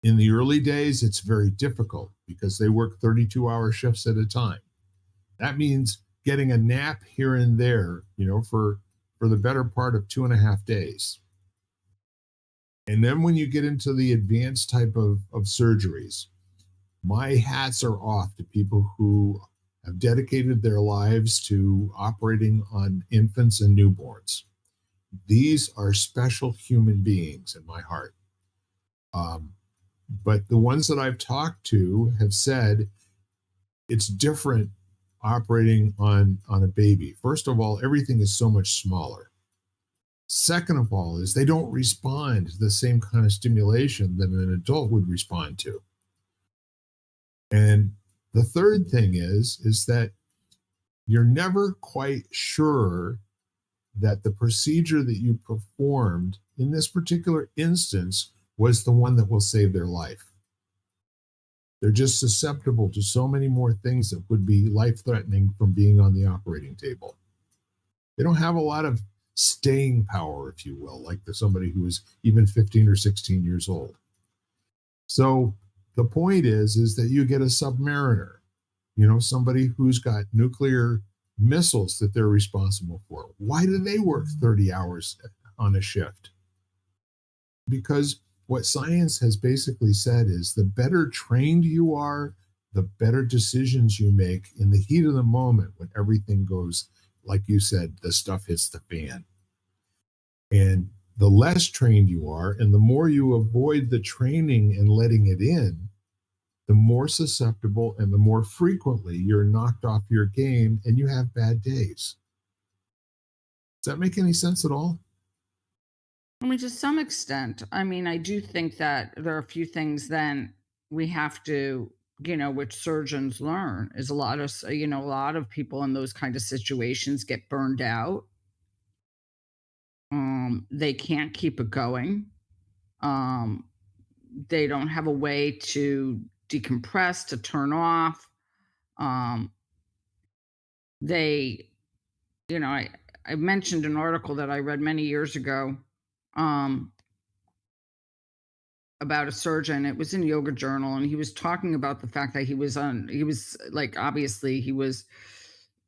Speaker 2: In the early days, it's very difficult because they work 32-hour shifts at a time. That means getting a nap here and there, for the better part of 2.5 days. And then when you get into the advanced type of surgeries, my hats are off to people who have dedicated their lives to operating on infants and newborns. These are special human beings in my heart. Um, but the ones that I've talked to have said it's different operating on a baby. First of all, everything is so much smaller. Second of all, is they don't respond to the same kind of stimulation that an adult would respond to. And the third thing is that you're never quite sure that the procedure that you performed in this particular instance was the one that will save their life. They're just susceptible to so many more things that would be life threatening from being on the operating table. They don't have a lot of staying power, if you will, like somebody who is even 15 or 16 years old. So The point is that you get a submariner, somebody who's got nuclear missiles that they're responsible for. Why do they work 30 hours on a shift? Because what science has basically said is the better trained you are, the better decisions you make in the heat of the moment when everything goes, like you said, the stuff hits the fan. And the less trained you are, and the more you avoid the training and letting it in, the more susceptible and the more frequently you're knocked off your game and you have bad days. Does that make any sense at all?
Speaker 3: I mean, to some extent. I mean, I do think that there are a few things then we have to, which surgeons learn is a lot of, a lot of people in those kind of situations get burned out. They can't keep it going. Um, they don't have a way to decompress, to turn off. Um, they, I mentioned an article that I read many years ago. Um, about a surgeon. It was in Yoga Journal, and he was talking about the fact that he was like, obviously, he was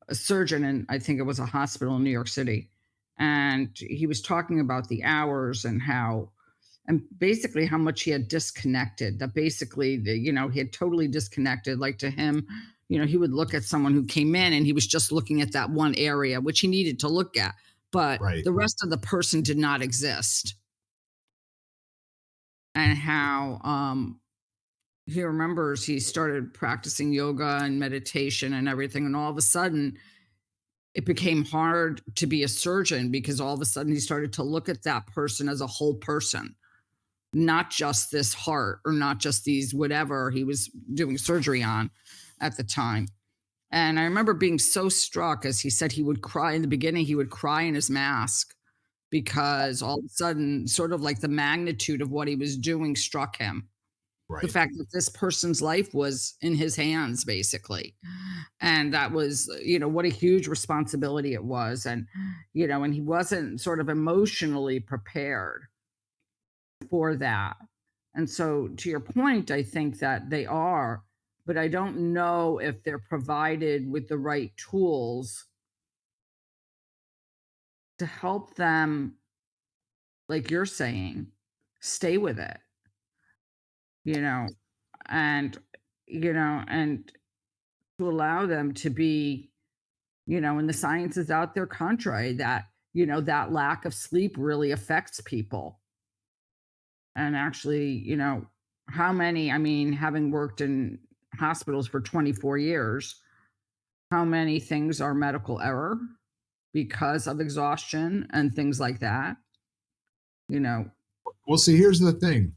Speaker 3: a surgeon, and I think it was a hospital in New York City. And he was talking about the hours and and basically how much he had disconnected. That basically, he had totally disconnected. Like to him, he would look at someone who came in and he was just looking at that one area, which he needed to look at, but
Speaker 2: Right.
Speaker 3: the rest of the person did not exist. And how he remembers he started practicing yoga and meditation and everything, and all of a sudden it became hard to be a surgeon because all of a sudden he started to look at that person as a whole person, not just this heart or not just these whatever he was doing surgery on at the time. And I remember being so struck as he said he would cry in the beginning, he would cry in his mask because all of a sudden, sort of like the magnitude of what he was doing struck him. The
Speaker 2: Right.
Speaker 3: fact that this person's life was in his hands, basically. And that was, what a huge responsibility it was. And he wasn't sort of emotionally prepared for that. And so, to your point, I think that they are, but I don't know if they're provided with the right tools to help them, like you're saying, stay with it, you know, and, and to allow them to be, and the science is out there contrary that, that lack of sleep really affects people. And actually, how many, I mean, having worked in hospitals for 24 years, how many things are medical error because of exhaustion and things like that, you know?
Speaker 2: Well, see, here's the thing.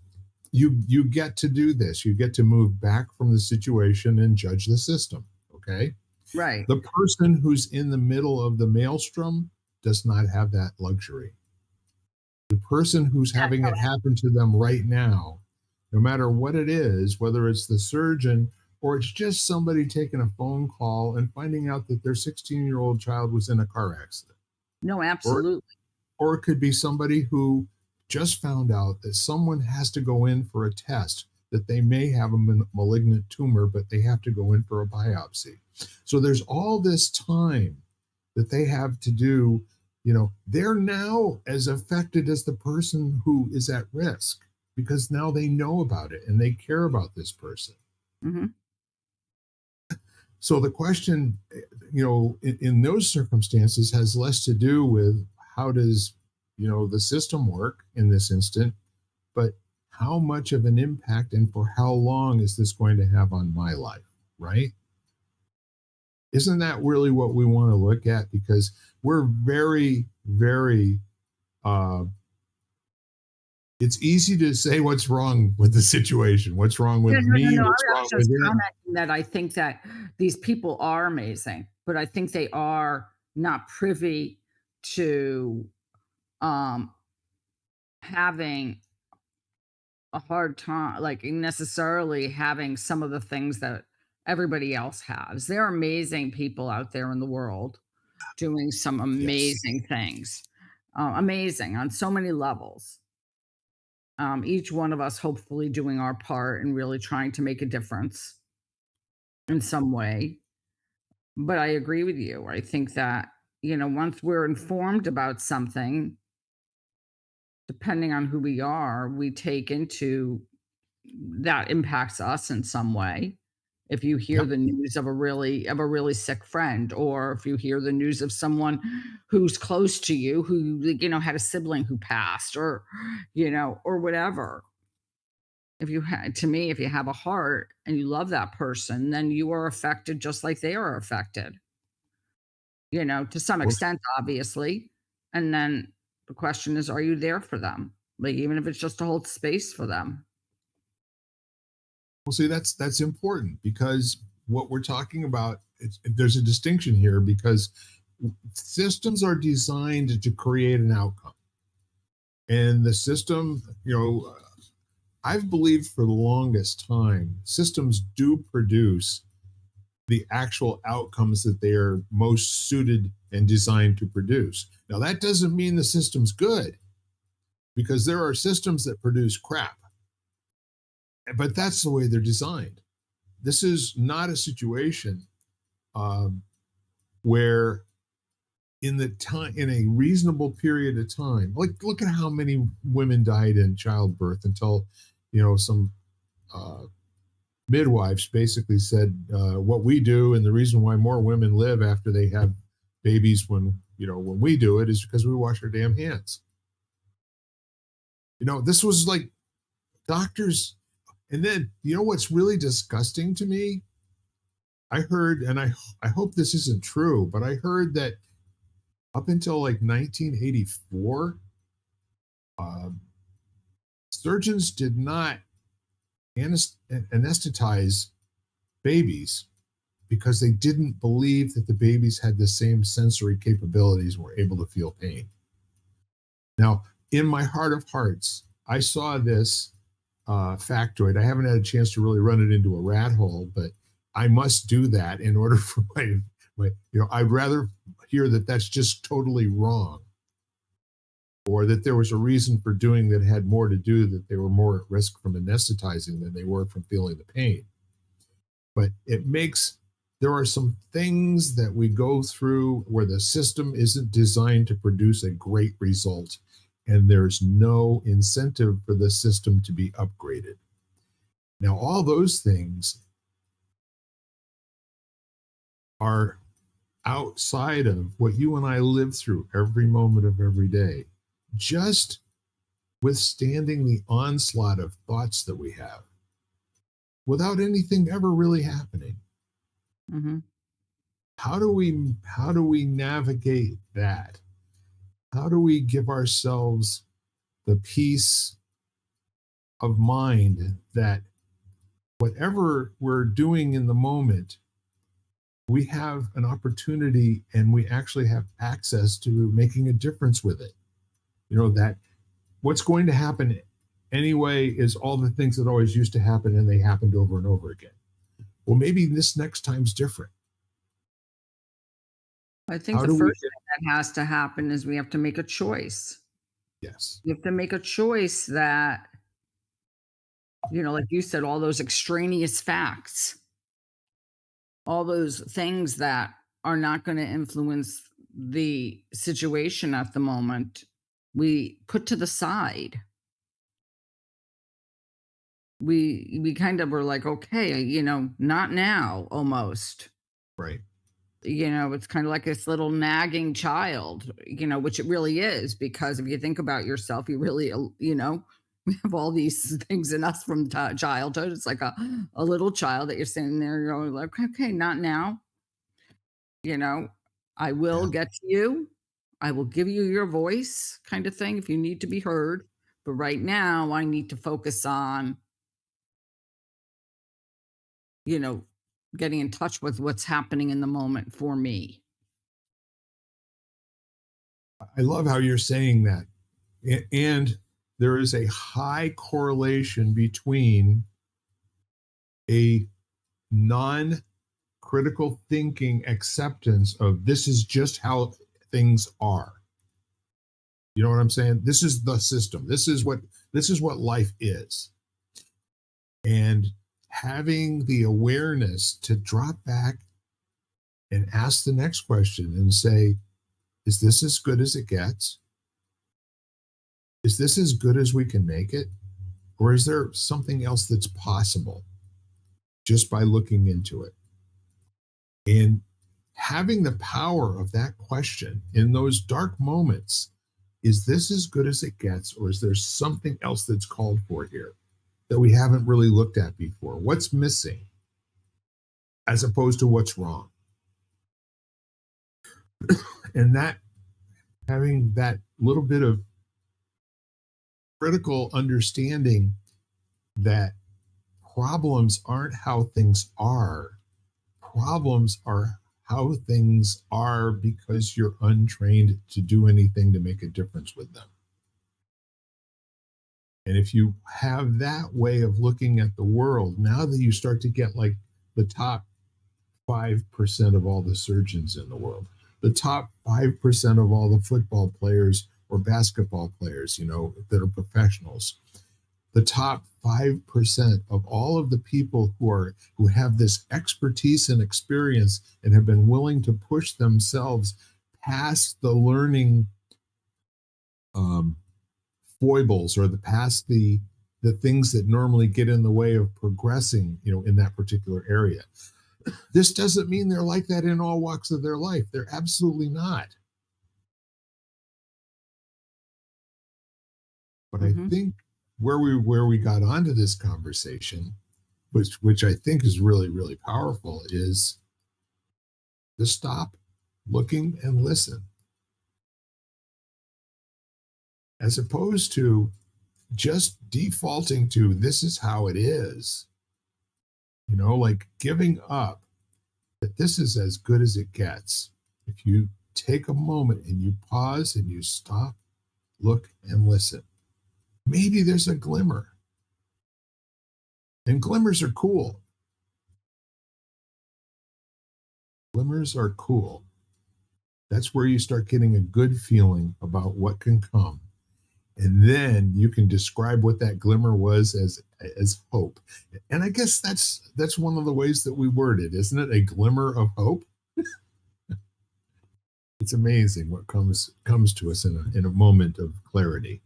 Speaker 2: You get to do this. You get to move back from the situation and judge the system. Okay.
Speaker 3: Right.
Speaker 2: The person who's in the middle of the maelstrom does not have that luxury. The person who's
Speaker 3: Yeah,
Speaker 2: having
Speaker 3: no,
Speaker 2: it happen to them right now, no matter what it is, whether it's the surgeon or it's just somebody taking a phone call and finding out that their 16-year-old child was in a car accident,
Speaker 3: no,
Speaker 2: or
Speaker 3: absolutely.
Speaker 2: or it could be somebody who just found out that someone has to go in for a test that they may have a malignant tumor, but they have to go in for a biopsy. So there's all this time that they have to do. They're now as affected as the person who is at risk because now they know about it and they care about this person.
Speaker 3: Mhm.
Speaker 2: So the question, in those circumstances has less to do with how does, the system work in this instant, but how much of an impact and for how long is this going to have on my life, right? Isn't that really what we want to look at? Because we're very, very, uh, it's easy to say what's wrong with the situation, what's wrong
Speaker 3: Yeah,
Speaker 2: with
Speaker 3: no, no,
Speaker 2: me,
Speaker 3: no,
Speaker 2: what's
Speaker 3: I
Speaker 2: wrong
Speaker 3: was
Speaker 2: with
Speaker 3: just
Speaker 2: him.
Speaker 3: commenting that I think that these people are amazing, but I think they are not privy to, um, having a hard time, like, necessarily having some of the things that everybody else has. There are amazing people out there in the world doing some
Speaker 2: Yes.
Speaker 3: amazing things, amazing on so many levels. each one of us hopefully doing our part and really trying to make a difference in some way. But I agree with you. I think that, once we're informed about something, depending on who we are, we take into that impacts us in some way. If you hear
Speaker 2: Yep.
Speaker 3: the news of a really sick friend, or if you hear the news of someone who's close to you who, had a sibling who passed, or or whatever. To me, if you have a heart and you love that person, then you are affected just like they are affected, to some
Speaker 2: Well,
Speaker 3: extent, obviously. And then the question is, are you there for them? Like, even if it's just to hold space for them.
Speaker 2: see, that's important because what we're talking about, there's a distinction here because systems are designed to create an outcome, and the system, I've believed for the longest time, systems do produce the actual outcomes that they are most suited and designed to produce. Now, that doesn't mean the system's good because there are systems that produce crap, but that's the way they're designed. This is not a situation um, where in a reasonable period of time, like look at how many women died in childbirth until some uh, midwives basically said what we do, and the reason why more women live after they have babies when we do it is because we wash our damn hands. This was like doctors. And then what's really disgusting to me, I heard, and I hope this isn't true, but I heard that up until like 1984, um, surgeons did not anesthetize babies because they didn't believe that the babies had the same sensory capabilities and were able to feel pain. Now, in my heart of hearts, I saw this factoid. I haven't had a chance to really run it into a rat hole, but I must do that in order for my I'd rather hear that that's just totally wrong, or that there was a reason for doing that had more to do that they were more at risk from anesthetizing than they were from feeling the pain. But there are some things that we go through where the system isn't designed to produce a great result, and there's no incentive for the system to be upgraded. Now, all those things are outside of what you and I live through every moment of every day. Just withstanding the onslaught of thoughts that we have without anything ever really happening.
Speaker 3: Hmm.
Speaker 2: How do we navigate that? How do we give ourselves the peace of mind that whatever we're doing in the moment, we have an opportunity and we actually have access to making a difference with it? That what's going to happen anyway is all the things that always used to happen and they happened over and over again. Well, maybe this next time's different.
Speaker 3: I think
Speaker 2: How
Speaker 3: the
Speaker 2: do we
Speaker 3: first thing that has to happen is we have to make a choice.
Speaker 2: Yes.
Speaker 3: You have to make a choice that, like you said, all those extraneous facts, all those things that are not going to influence the situation at the moment, we put to the side. We kind of were like, okay, not now, almost.
Speaker 2: Right.
Speaker 3: It's kind of like this little nagging child, which it really is, because if you think about yourself, you really, we have all these things in us from childhood. It's like a little child that you're sitting there, you're going like, okay, not now. you know I will
Speaker 2: Yeah.
Speaker 3: get to you. I will give you your voice, kind of thing, if you need to be heard. But right now I need to focus on, you know getting in touch with what's happening in the moment for me.
Speaker 2: I love how you're saying that. And there is a high correlation between a non critical thinking acceptance of this is just how things are. You know what I'm saying? This is the system. This is what This is what life is. And having the awareness to drop back and ask the next question and say, is this as good as it gets? Is this as good as we can make it? Or is there something else that's possible just by looking into it? And having the power of that question in those dark moments, is this as good as it gets? Or is there something else that's called for here that we haven't really looked at before? What's missing as opposed to what's wrong? And that having that little bit of critical understanding that problems aren't how things are. Problems are how things are because you're untrained to do anything to make a difference with them. And if you have that way of looking at the world, now that you start to get like the top 5% of all the surgeons in the world, the top 5% of all the football players or basketball players, that are professionals, the top 5% of all of the people who have this expertise and experience and have been willing to push themselves past the learning foibles or the things that normally get in the way of progressing, in that particular area. This doesn't mean they're like that in all walks of their life. They're absolutely not. But I think where we got onto this conversation, which I think is really, really powerful, is to stop, looking, and listen. As opposed to just defaulting to this is how it is, like giving up that this is as good as it gets. If you take a moment and you pause and you stop, look, and listen, maybe there's a glimmer. And glimmers are cool. Glimmers are cool. That's where you start getting a good feeling about what can come. And then you can describe what that glimmer was as hope. And I guess that's one of the ways that we word it, isn't it? A glimmer of hope. It's amazing what comes to us in a moment of clarity.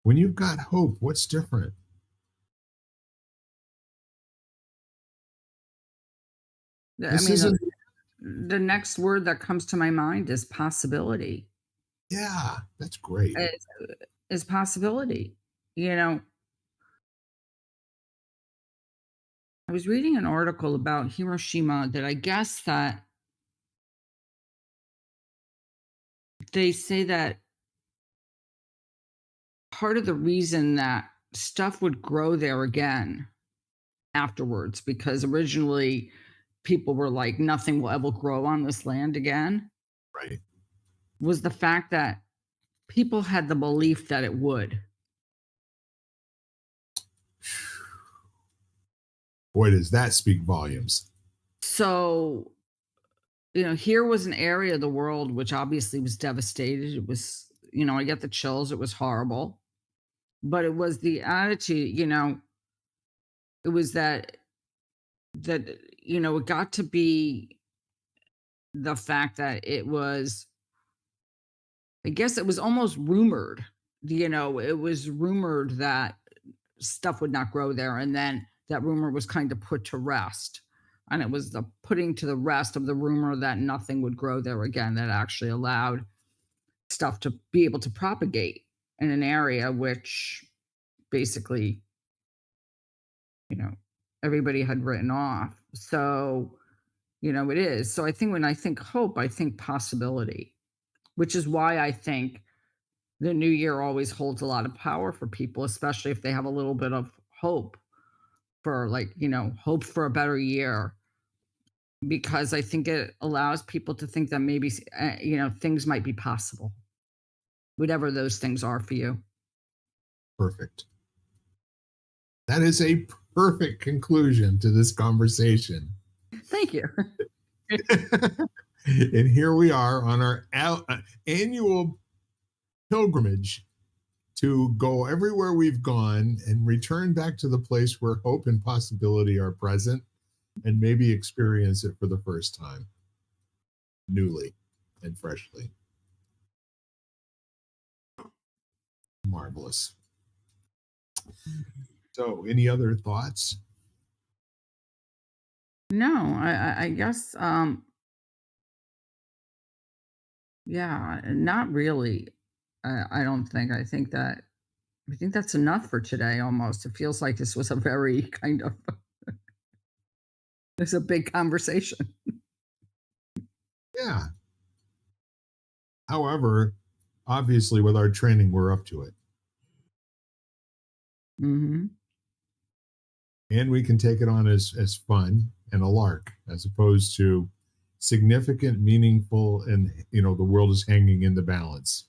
Speaker 2: When you've got hope, what's different? This isn't.
Speaker 3: The next word that comes to my mind is possibility.
Speaker 2: Yeah, that's great.
Speaker 3: Is possibility. I was reading an article about Hiroshima that I guess that they say that part of the reason that stuff would grow there again afterwards, because originally people were like, nothing will ever grow on this land again,
Speaker 2: Right.
Speaker 3: was the fact that people had the belief that it would.
Speaker 2: Boy, does that speak volumes.
Speaker 3: So, here was an area of the world which obviously was devastated. It was, I get the chills. It was horrible. But it was the attitude, it was that it got to be the fact that it was, I guess it was almost rumored, it was rumored that stuff would not grow there. And then that rumor was kind of put to rest. And it was the putting to the rest of the rumor that nothing would grow there again that actually allowed stuff to be able to propagate in an area which basically, everybody had written off. So, it is. So I think when I think hope, I think possibility, which is why I think the new year always holds a lot of power for people, especially if they have a little bit of hope for, like, hope for a better year. Because I think it allows people to think that maybe, things might be possible, whatever those things are for you.
Speaker 2: Perfect. That is a perfect conclusion to this conversation.
Speaker 3: Thank you.
Speaker 2: And here we are on our annual pilgrimage to go everywhere we've gone and return back to the place where hope and possibility are present and maybe experience it for the first time, newly and freshly. Marvelous. So, any other thoughts?
Speaker 3: No, I guess, yeah, not really. I don't think. I think that's enough for today almost. It feels like this was a very kind of it's a big conversation.
Speaker 2: Yeah. However, obviously, with our training, we're up to it.
Speaker 3: Mhm.
Speaker 2: And we can take it on as fun and a lark as opposed to significant, meaningful, and the world is hanging in the balance.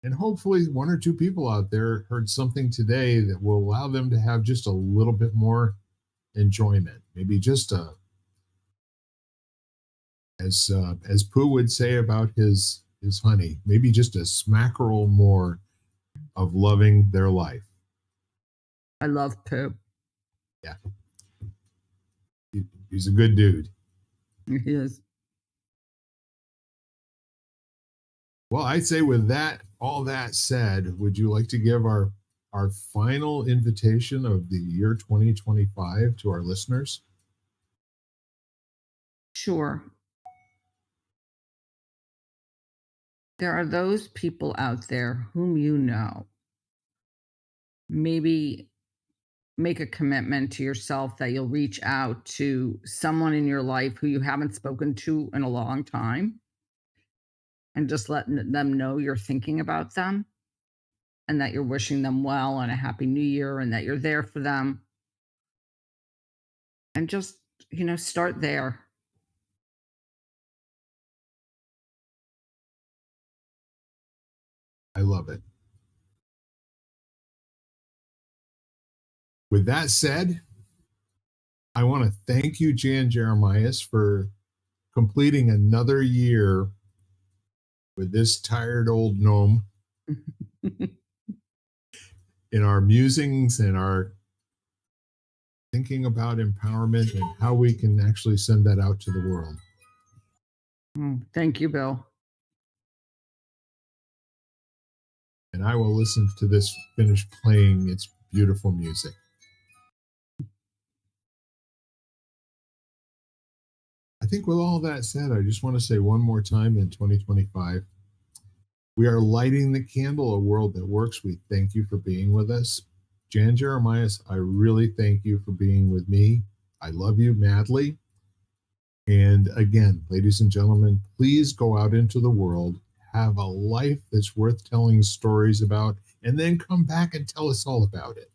Speaker 2: And hopefully one or two people out there heard something today that will allow them to have just a little bit more enjoyment. Maybe just as Pooh would say about his honey, maybe just a smackerel more of loving their life.
Speaker 3: I love Pooh.
Speaker 2: Yeah. He's a good dude.
Speaker 3: He is.
Speaker 2: Well, I'd say with that, all that said, would you like to give our final invitation of the year 2025 to our listeners?
Speaker 3: Sure. There are those people out there whom you know. Maybe make a commitment to yourself that you'll reach out to someone in your life who you haven't spoken to in a long time and just let them know you're thinking about them and that you're wishing them well and a happy new year and that you're there for them. And just, start there.
Speaker 2: I love it. With that said, I want to thank you, Jan Jeremias, for completing another year with this tired old gnome in our musings and our thinking about empowerment and how we can actually send that out to the world.
Speaker 3: Thank you, Bill.
Speaker 2: And I will listen to this finish playing its beautiful music. I think with all that said, I just want to say one more time in 2025, we are lighting the candle, a world that works. We thank you for being with us. Jan Jeremias, I really thank you for being with me. I love you madly. And again, ladies and gentlemen, please go out into the world, have a life that's worth telling stories about, and then come back and tell us all about it.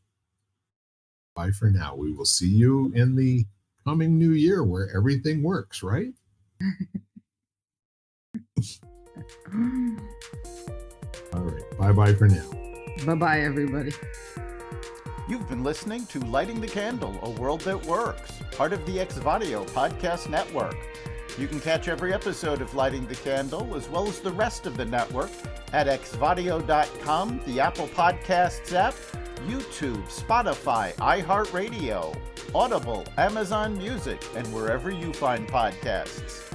Speaker 2: Bye for now. We will see you in the coming new year where everything works, right? All right. Bye-bye for now.
Speaker 3: Bye-bye, everybody.
Speaker 4: You've been listening to Lighting the Candle, a world that works, part of the Exvadio podcast network. You can catch every episode of Lighting the Candle, as well as the rest of the network, at exvadio.com, the Apple Podcasts app, YouTube, Spotify, iHeartRadio, Audible, Amazon Music, and wherever you find podcasts.